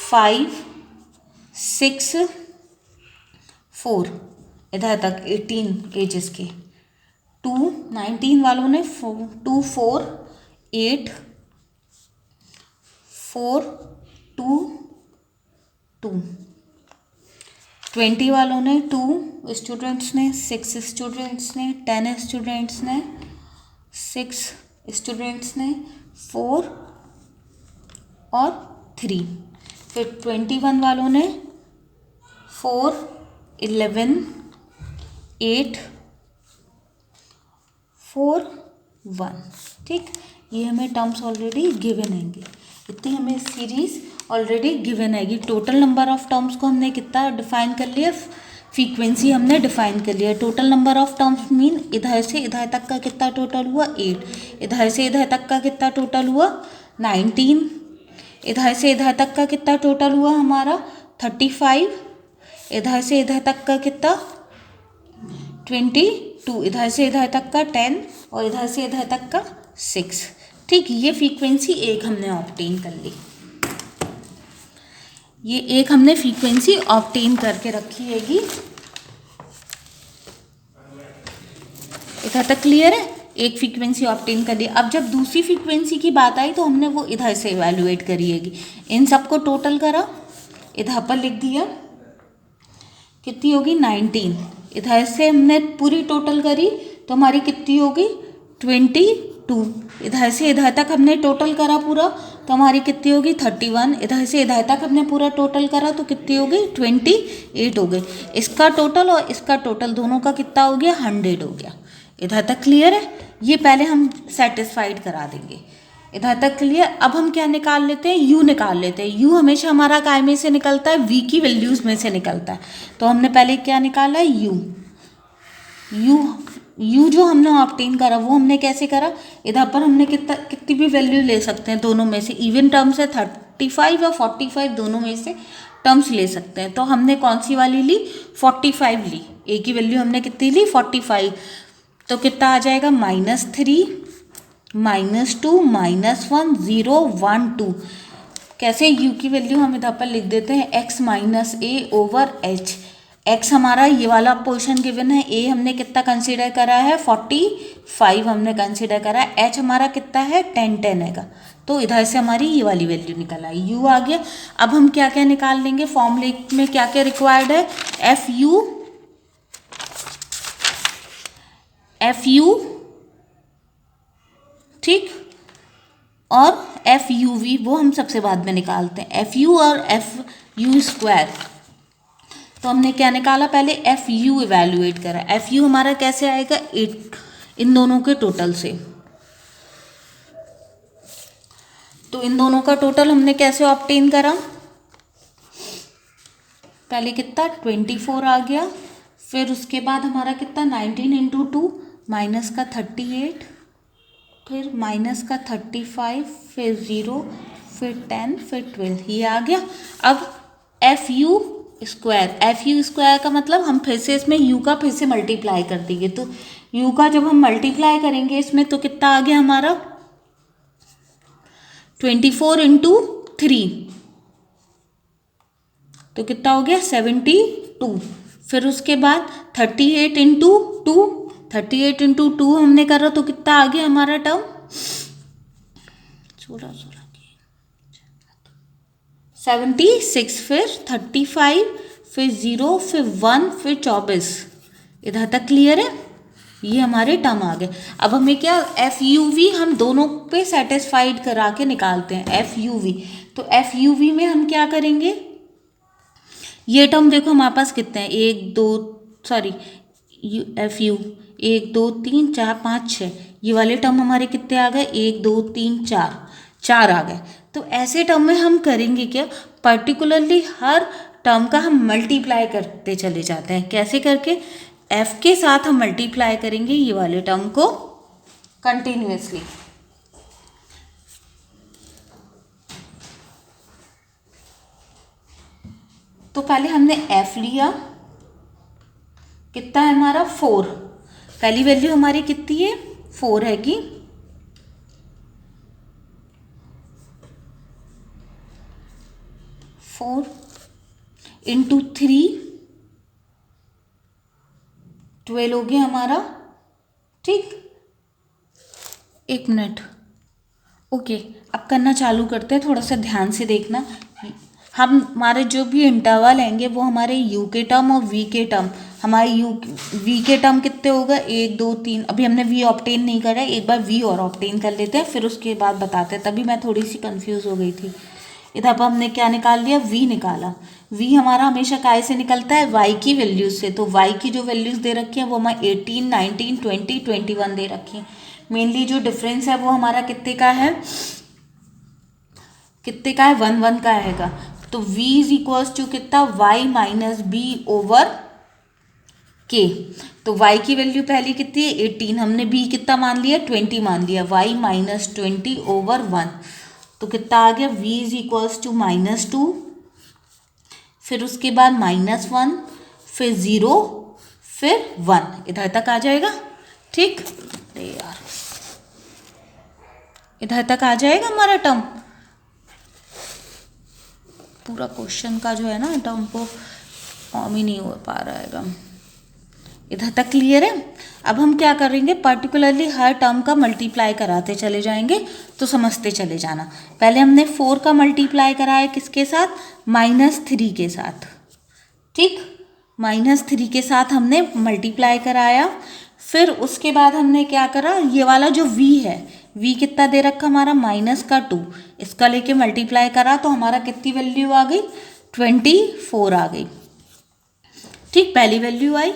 5, 6, 4, इधर तक 18 एजेस के। 2, 19 वालों ने 2, 4, 8, 4, 2, 2। 20 वालों ने 2 स्टूडेंट्स ने, 6 स्टूडेंट्स ने, 10 स्टूडेंट्स ने, 6 स्टूडेंट्स ने, 4 और 3। फिर 21 वालों ने 4, 11, 8, 4, 1। ठीक, ये हमें टर्म्स ऑलरेडी गिवन हैंगे, इतनी हमें सीरीज ऑलरेडी गिवन है। टोटल नंबर ऑफ टर्म्स को हमने कितना डिफाइन कर लिया, फ्रीक्वेंसी हमने डिफाइन कर लिया। Total number of terms mean इधर से इधर तक का कितना टोटल हुआ, 8, इधर से इधर तक का कितना टोटल हुआ, 19, इधर से इधर तक का कितना टोटल हुआ हमारा, 35, इधर से इधर तक का कितना, 22, इधर से इधर तक का 10 और इधर से इधर तक का 6। ठीक, ये फ्रीक्वेंसी एक हमने ऑब्टेन कर ली, ये एक हमने फ्रीक्वेंसी ऑब्टेन करके रखी हैगी। इधर तक क्लियर है, एक फ्रीक्वेंसी ऑब्टेन कर ली। अब जब दूसरी फ्रीक्वेंसी की बात आई तो हमने वो इधर से इवैल्यूएट करी हैगी। इन सबको टोटल करा, इधर पर लिख दिया, कितनी होगी 19। इधर से हमने पूरी टोटल करी तो हमारी कितनी होगी 22। इधर से इधर तक हमने टोटल करा पूरा तो हमारी कितनी होगी 31। इधर से इधर तक हमने पूरा टोटल करा तो कितनी हो गई 28 हो गई। इसका टोटल और इसका टोटल दोनों का कितना हो गया 100 हो गया। इधर तक क्लियर है, ये पहले हम सेटिस्फाइड करा देंगे। इधर तक क्लियर। अब हम क्या निकाल लेते हैं, u निकाल लेते हैं। u हमेशा हमारा काय में से निकलता है, v की वैल्यूज़ में से निकलता है। तो हमने पहले क्या निकाला है u जो हमने ऑब्टेन करा वो हमने कैसे करा, इधर पर हमने कितनी भी वैल्यू ले सकते हैं, दोनों में से इवन टर्म्स है 35 और 45, दोनों में से टर्म्स ले सकते हैं। तो हमने कौन सी वाली ली 45 ली, a की वैल्यू हमने कितनी ली 45। तो कितना आ जाएगा -3, -2, -1, 0, 1, 2। कैसे u की वैल्यू हम इधर पर लिख देते हैं x - a/h। एक्स हमारा ये वाला पोर्शन गिवन है, ए हमने कितना कंसीडर करा है 45 हमने कंसीडर करा है, एच हमारा कितना है 10 है का, तो इधर से हमारी ये वाली वैल्यू निकल आई, यू आ गया। अब हम क्या क्या निकाल लेंगे, फॉर्मूले में क्या क्या रिक्वायर्ड है, एफ यू ठीक, और एफ यू वी वो हम सबसे बाद में निकालते हैं, एफ यू और एफ यू स्क्वायर। तो हमने क्या निकाला, पहले एफ यू इवेल्युएट करा, एफ यू हमारा कैसे आएगा 8 इन दोनों के टोटल से, तो इन दोनों का टोटल हमने कैसे ऑब्टेन करा, पहले कितना 24 आ गया, फिर उसके बाद हमारा कितना 19 इंटू 2 माइनस का 38, फिर माइनस का 35, फिर 0, फिर 10, फिर 12, ये आ गया। अब एफ यू स्क्वायर का मतलब हम फिर से इसमें u का फिर से मल्टीप्लाई कर देंगे, तो u का जब हम मल्टीप्लाई करेंगे इसमें तो कितना आ गया हमारा 24 इंटू 3, तो कितना हो गया 72, फिर उसके बाद 38 इंटू 2 हमने करा तो कितना आ गया हमारा टर्म 76, फिर 35, फिर 0, फिर 1, फिर 24, इधर तक क्लियर है, ये हमारे टर्म आ गए। अब हमें क्या एफ यू वी हम दोनों पे सेटिस्फाइड करा के निकालते हैं एफ यू वी, तो एफ यू वी में हम क्या करेंगे, ये टर्म देखो हमारे पास कितने हैं, एफ यू 1 2 3 4 5 6, ये वाले टर्म हमारे कितने आ गए 1 2 3 4 आ गए। तो ऐसे टर्म में हम करेंगे क्या, पर्टिकुलरली हर टर्म का हम मल्टीप्लाई करते चले जाते हैं, कैसे करके f के साथ हम मल्टीप्लाई करेंगे ये वाले टर्म को कंटिन्यूअसली। तो पहले हमने f लिया, कितना है हमारा 4, पहली वैल्यू हमारी कितनी है 4 है कि 4 इंटू 3 12 हो गया हमारा, ठीक, 1 मिनट, ओके। अब करना चालू करते हैं, थोड़ा सा ध्यान से देखना, हम हमारे जो भी इंटरवल आएंगे वो हमारे u के टर्म और v के टर्म, हमारे v के टर्म कितने होगा 1 2 3, अभी हमने v ऑब्टेन नहीं करा है, एक बार v और ऑब्टेन कर लेते हैं फिर उसके बाद बताते हैं, तभी मैं थोड़ी सी कंफ्यूज हो गई थी। इधर पर हमने क्या निकाल लिया, v निकाला, v हमारा हमेशा काय से निकलता है y की वैल्यूज से, तो y की जो वैल्यूज दे रखी है वो हमारे 18 19 20 21 दे रखी है। मेनली जो डिफरेंस है वो हमारा कितने का है 1 1 का आएगा, तो v इज इक्वल्स टू कितना y minus b over k, तो y की वैल्यू पहली कितनी है 18, हमने b कितना मान लिया 20 मान लिया, y माइनस 20 ओवर 1, तो कितना आ गया v इज इक्वल्स टू -2, फिर उसके बाद -1, फिर 0, फिर 1, इधर तक आ जाएगा, ठीक। अरे यार इधर तक आ जाएगा हमारा टर्म, पूरा क्वेश्चन का जो है ना टर्म को फॉर्म ही नहीं हो पा रहा है, इधर तक क्लियर है। अब हम क्या करेंगे, पर्टिकुलरली हर टर्म का मल्टीप्लाई कराते चले जाएंगे, तो समझते चले जाना। पहले हमने 4 का मल्टीप्लाई कराया किसके साथ, -3 के साथ, ठीक, -3 के साथ हमने मल्टीप्लाई कराया, फिर उसके बाद हमने क्या करा, ये वाला जो v है, v कितना दे रखा हमारा -2, इसका लेके मल्टीप्लाई करा तो हमारा कितनी वैल्यू आ गई 24 आ गई, ठीक, पहली वैल्यू आई।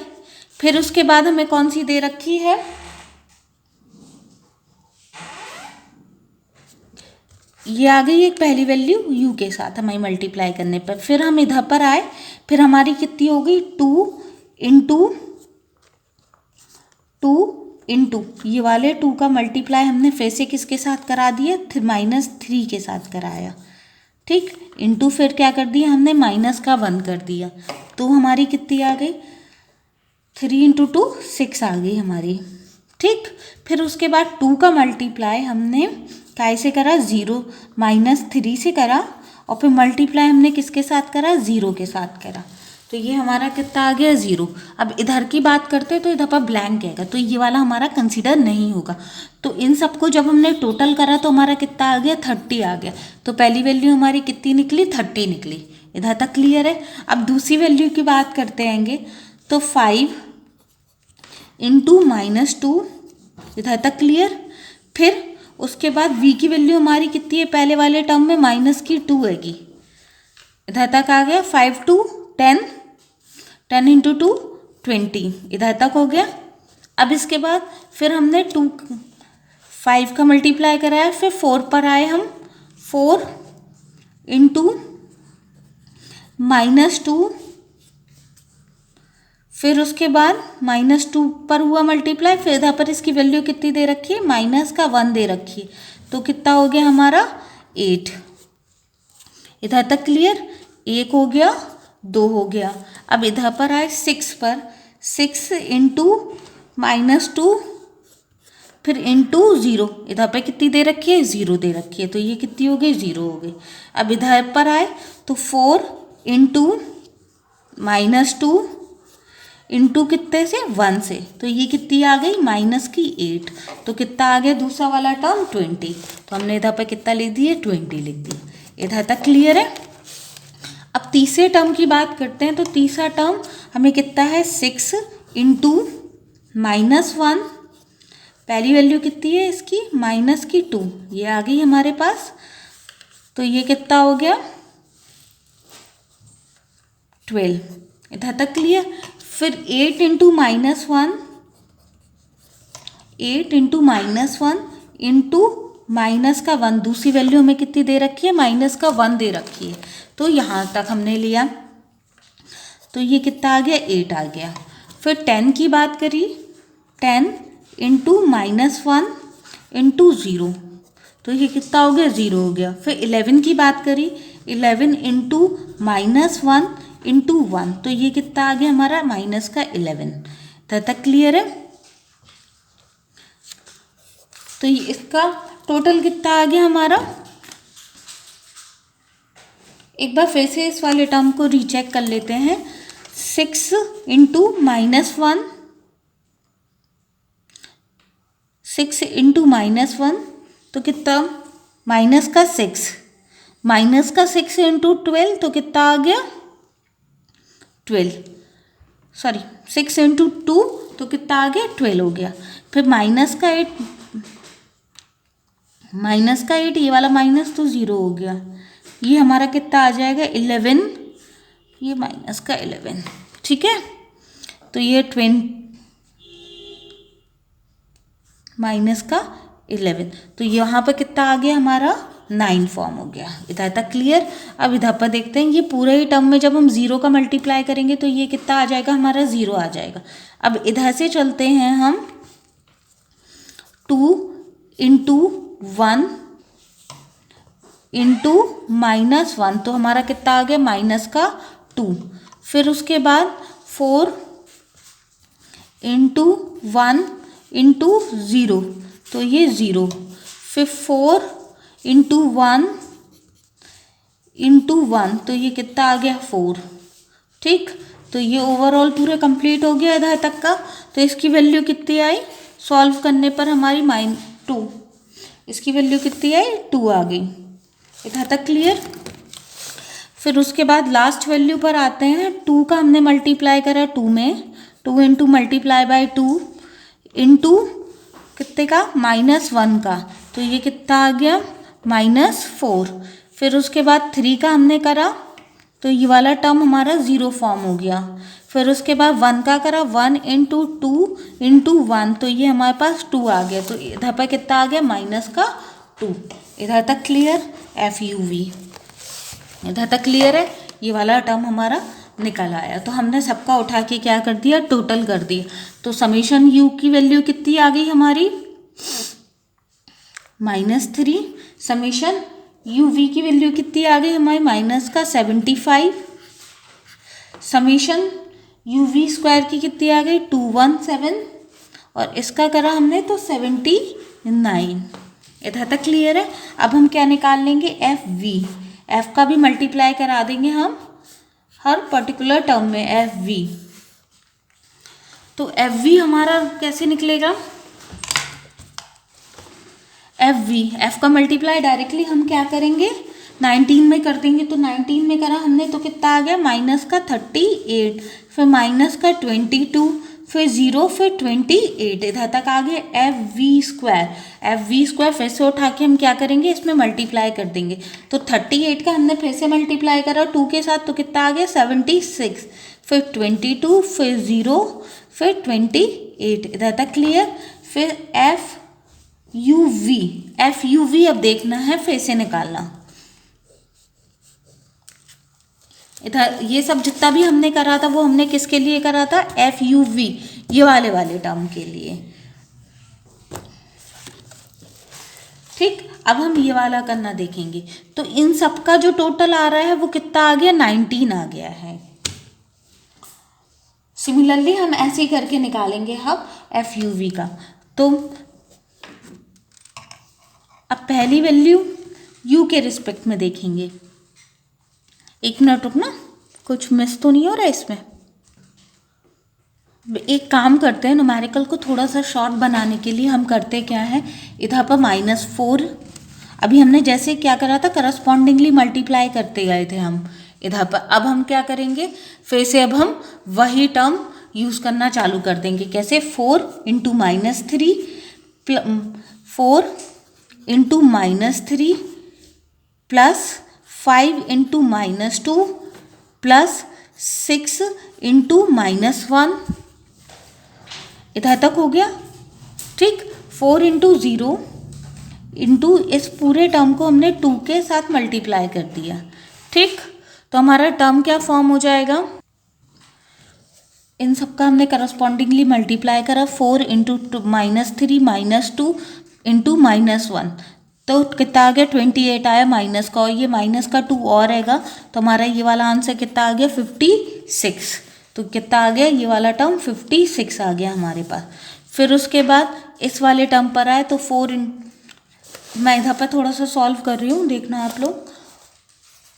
फिर उसके बाद हमें कौन सी दे रखी है, ये आ गई एक पहली वैल्यू u के साथ हमारी मल्टीप्लाई करने पर। फिर हम इधर पर आए, फिर हमारी कितनी हो गई 2 इंटू ये वाले 2 का मल्टीप्लाई हमने फिर से किसके साथ करा दिया, -3 के साथ कराया, ठीक, इंटू फिर क्या कर दिया हमने -1 कर दिया, तो हमारी कितनी आ गई 3 इंटू 2 6 आ गई हमारी, ठीक। फिर उसके बाद 2 का मल्टीप्लाई हमने कैसे करा, -3 से करा, और फिर मल्टीप्लाई हमने किसके साथ करा 0 के साथ करा, तो तो ये हमारा कितना आ गया 0। अब इधर की बात करते हैं तो इधर पर ब्लैंक आएगा, तो ये वाला हमारा कंसीडर नहीं होगा। तो इन सबको जब हमने टोटल करा तो हमारा कितना आ गया 30 आ गया। तो पहली वैल्यू हमारी कितनी निकली 30 निकली। इधर तक क्लियर है। अब दूसरी वैल्यू की बात करते हैंगे तो 5 इंटू -2, इधर तक क्लियर। फिर उसके बाद v की वैल्यू हमारी कितनी है, पहले वाले टर्म में -2 आएगी। इधर तक आ गया 5 2 10, 10 इंटू 2 20, इधर तक हो गया। अब इसके बाद फिर हमने 5 का मल्टीप्लाई कराया, फिर 4 पर आए हम, 4 इंटू -2, फिर उसके बाद -2 पर हुआ मल्टीप्लाई, फिर इधर पर इसकी वैल्यू कितनी दे रखी है, -1 दे रखी है। तो कितना हो गया हमारा 8। इधर तक क्लियर। 1 हो गया, 2 हो गया। अब इधर पर आए 6 पर, 6 इंटू -2 फिर इंटू 0, इधर पर कितनी दे रखी है 0 दे रखी है, तो ये कितनी हो गई 0 हो गई। अब इधर पर आए तो 4 इंटू -2 इंटू कितने से 1 से, तो ये कितनी आ गई -8। तो कितना आ गया दूसरा वाला टर्म 20। तो हमने इधर पर कितना लिख दिया 20 लिख दिया। इधर तक क्लियर है। अब तीसरे टर्म की बात करते हैं तो तीसरा टर्म हमें कितना है 6 इंटू -1, पहली वैल्यू कितनी है इसकी -2, ये आ गई हमारे पास। तो ये कितना हो गया 12। इधर तक क्लियर। फिर 8 इंटू -1, 8 इंटू -1 इंटू -1, दूसरी वैल्यू हमें कितनी दे रखी है -1 दे रखी है। तो यहाँ तक हमने लिया, तो ये कितना आ गया 8 आ गया। फिर 10 की बात करी, 10 इंटू -1 इंटू 0, तो ये कितना हो गया 0 हो गया। फिर 11 की बात करी, 11 इंटू -1 इंटू 1, तो ये कितना आ गया हमारा -11। तक क्लियर है। तो ये इसका टोटल कितना आ गया हमारा, एक बार फिर से इस वाले टर्म को रीचेक कर लेते हैं। 6 इंटू -1, 6 इंटू -1, तो कितना -6 इंटू 12, तो कितना आ गया 12, सॉरी 6 इंटू 2, तो कितना आ गया 12 हो गया। फिर -8, ये वाला माइनस तो 0 हो गया। ये हमारा कितना आ जाएगा 11, ये -11, ठीक है। तो ये -11, तो यहाँ पर कितना आ गया हमारा 9 फॉर्म हो गया। इधर तक क्लियर। अब इधर पर देखते हैं, ये पूरे ही टर्म में जब हम 0 का मल्टीप्लाई करेंगे तो ये कितना आ जाएगा हमारा 0 आ जाएगा। अब इधर से चलते हैं हम 2 इंटू 1 इंटू -1, तो हमारा कितना आ गया -2। फिर उसके बाद 4 इंटू 1 इंटू 0, तो ये 0। फिर 4 इंटू 1 इंटू 1, तो ये कितना आ गया 4, ठीक। तो ये ओवरऑल पूरे कंप्लीट हो गया इधर तक का। तो इसकी वैल्यू कितनी आई, सॉल्व करने पर हमारी -2, इसकी वैल्यू कितनी आई 2 आ गई। इधर तक क्लियर। फिर उसके बाद लास्ट वैल्यू पर आते हैं। 2 का हमने मल्टीप्लाई करा 2 में, 2 इंटू मल्टीप्लाई बाई 2 इंटू कितने का -1 का, तो ये कितना आ गया -4। फिर उसके बाद 3 का हमने करा, तो ये वाला टर्म हमारा 0 फॉर्म हो गया। फिर उसके बाद 1 का करा, 1 इंटू 2 इंटू 1, तो ये हमारे पास 2 आ गया। तो इधर पर कितना आ गया -2। इधर तक क्लियर, FUV। इधर तक क्लियर है। ये वाला टर्म हमारा निकल आया। तो हमने सबका उठा के क्या कर दिया, टोटल कर दिया। तो समीशन U की वैल्यू कितनी आ गई हमारी -3। समीशन UV की वैल्यू कितनी आ गई हमारी -75। समीशन UV स्क्वायर की कितनी आ गई 217, और इसका करा हमने तो 79। इधर तक क्लियर है। अब हम क्या निकाल लेंगे FV, F का भी मल्टीप्लाई करा देंगे हम हर पर्टिकुलर टर्म में एफ वी। तो एफ वी हमारा कैसे निकलेगा, एफ वी, एफ का मल्टीप्लाई डायरेक्टली हम क्या करेंगे 19 में कर देंगे। तो 19 में करा हमने तो कितना आ गया, माइनस का 38, फिर माइनस का 22, फिर 0, फिर 28, इधर तक आ गए f v square. F v square फिर से उठा के हम क्या करेंगे, इसमें मल्टीप्लाई कर देंगे। तो 38 का हमने फिर से मल्टीप्लाई करा 2 के साथ, तो कितना आ गया 76, फिर 22, फिर 0, फिर 28, इधर तक क्लियर। फिर f u v, f u v अब देखना है फिर से निकालना। इधर ये सब जितना भी हमने करा था वो हमने किसके लिए करा था, एफ यू वी, ये वाले टर्म के लिए। ठीक, अब हम ये वाला करना देखेंगे। तो इन सब का जो टोटल आ रहा है वो कितना आ गया, 19 आ गया है। सिमिलरली हम ऐसे ही करके निकालेंगे अब एफ यू वी का। तो अब पहली वैल्यू u के रिस्पेक्ट में देखेंगे। एक मिनट रुकना, कुछ मिस तो नहीं हो रहा है इसमें। एक काम करते हैं, न्यूमेरिकल को थोड़ा सा शॉर्ट बनाने के लिए हम करते क्या है, इधर पर -4 अभी हमने जैसे क्या करा था, करस्पॉन्डिंगली मल्टीप्लाई करते गए थे हम इधर पर। अब हम क्या करेंगे, फिर से अब हम वही टर्म यूज़ करना चालू कर देंगे। कैसे, 4 × -3 4 × -3 प्लस 5 × -2 प्लस 6 × -1, इधर तक हो गया। ठीक, 4 × 0 इंटू इस पूरे टर्म को हमने 2 के साथ मल्टीप्लाई कर दिया। ठीक, तो हमारा टर्म क्या फॉर्म हो जाएगा, इन सब का हमने करस्पॉन्डिंगली मल्टीप्लाई करा, 4 × -3 -2 × -1, तो कितना आ गया 28 आया माइनस का, और ये माइनस का 2 और आएगा, तो हमारा ये वाला आंसर कितना आ गया 56। तो कितना आ गया, ये वाला टर्म 56 आ गया हमारे पास। फिर उसके बाद इस वाले टर्म पर आए तो 4 मैं इधर पर थोड़ा सा सॉल्व कर रही हूँ, देखना आप लोग।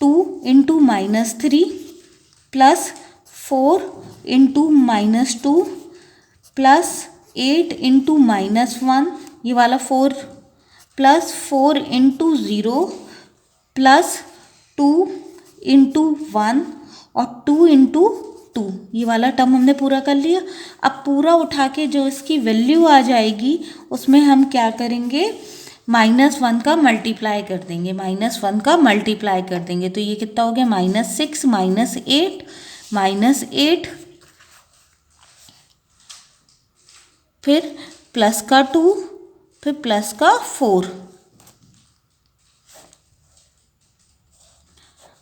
2 × -3 प्लस 4 × -2 प्लस 8 × -1, ये वाला 4 प्लस 4 × 0 प्लस 2 × 1 और 2 × 2, ये वाला टर्म हमने पूरा कर लिया। अब पूरा उठा के जो इसकी वैल्यू आ जाएगी उसमें हम क्या करेंगे, -1 का मल्टीप्लाई कर देंगे, -1 का मल्टीप्लाई कर देंगे। तो ये कितना हो गया, -6 -8 फिर प्लस का 2 फिर प्लस का 4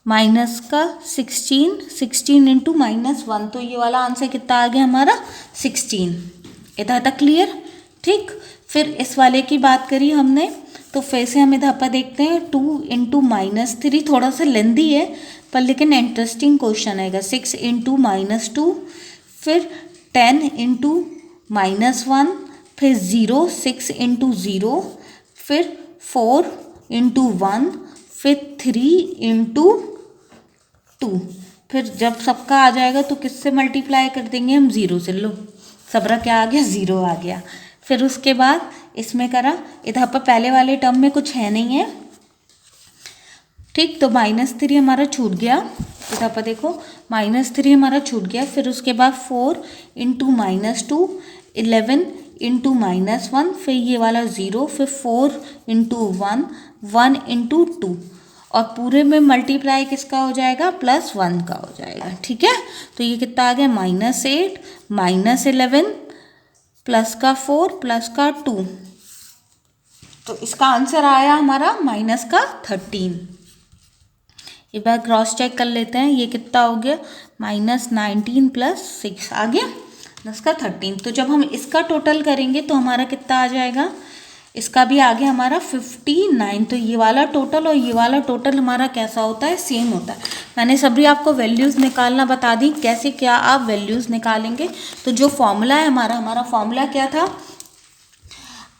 माइनस का 16 × -1, तो ये वाला आंसर कितना आ गया हमारा 16। इधर तक क्लियर। ठीक, फिर इस वाले की बात करी हमने, तो फिर से हम इधर पर देखते हैं 2 × -3, थोड़ा सा लेंदी है पर लेकिन इंटरेस्टिंग क्वेश्चन आएगा। 6 × -2 फिर 10 × -1 फिर 0 6 × 0 फिर 4 × 1 फिर 3 × 2, फिर जब सबका आ जाएगा तो किससे मल्टीप्लाई कर देंगे हम, 0 से। लो सबरा क्या आ गया, 0 आ गया। फिर उसके बाद इसमें करा, इधर पर पहले वाले टर्म में कुछ है नहीं है। ठीक, तो -3 हमारा छूट गया, इधर पर देखो -3 हमारा छूट गया। फिर उसके बाद 4 × -2 11 × -1 फिर ये वाला 0 फिर 4 × 1 1 × 2, और पूरे में मल्टीप्लाई किसका हो जाएगा, +1 का हो जाएगा। ठीक है, तो ये कितना आ गया, -8 -11 प्लस का 4 प्लस का 2, तो इसका आंसर आया हमारा -13। एक बार क्रॉस चेक कर लेते हैं, ये कितना हो गया, -19 + 6 आ गया 10 का 13। तो जब हम इसका टोटल करेंगे तो हमारा कितना आ जाएगा, इसका भी आ गया हमारा 59। तो ये वाला टोटल और ये वाला टोटल हमारा कैसा होता है, सेम होता है। मैंने सभी आपको वैल्यूज़ निकालना बता दी, कैसे क्या आप वैल्यूज़ निकालेंगे। तो जो फॉर्मूला है हमारा फॉर्मूला क्या था,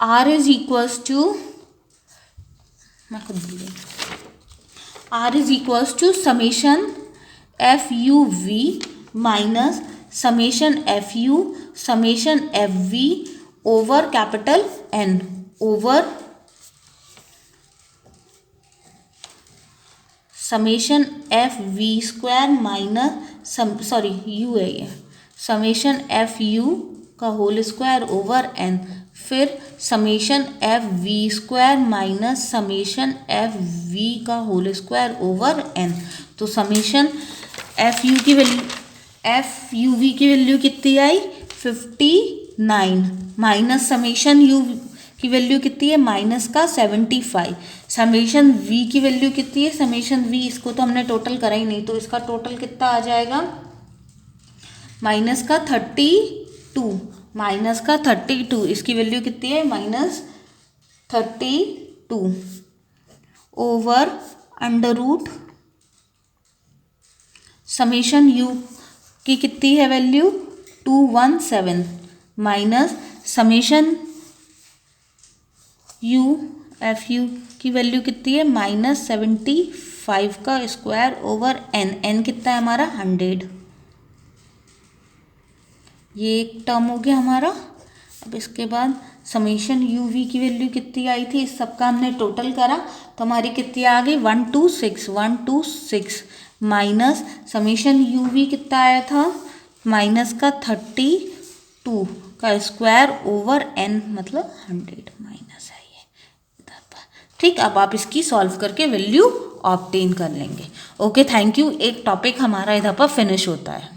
R इज इक्वल्स टू, मैं खुद भूल गई, R is equals to summation f u v minus summation f u summation f v over capital n over summation f v square minus u है ये समेशन एफ यू का whole square over n, फिर summation f v square minus summation f v का whole square over n. तो summation f u की value f u v की value कितनी आई 59 माइनस समेशन यू की वैल्यू कितनी है माइनस का 75, समेशन वी की वैल्यू कितनी है समेशन वी इसको तो हमने टोटल करा ही नहीं तो इसका टोटल कितना आ जाएगा माइनस का 32 इसकी वैल्यू कितनी है -32 over under root summation u की कितनी है value 217 minus summation u f u की वैल्यू कितनी है -75 का स्क्वायर ओवर एन कितना है हमारा 100। ये एक टर्म हो गया हमारा। अब इसके बाद समेशन यू वी की वैल्यू कितनी आई थी इस सबका हमने टोटल करा तो हमारी कितनी आ गई 126 माइनस समेशन यू वी कितना आया था माइनस का 32 का स्क्वायर ओवर एन मतलब 100 माइनस है ये। ठीक, अब आप इसकी सॉल्व करके वैल्यू ऑब्टेन कर लेंगे। Okay, thank you. एक टॉपिक हमारा इधर पर फिनिश होता है।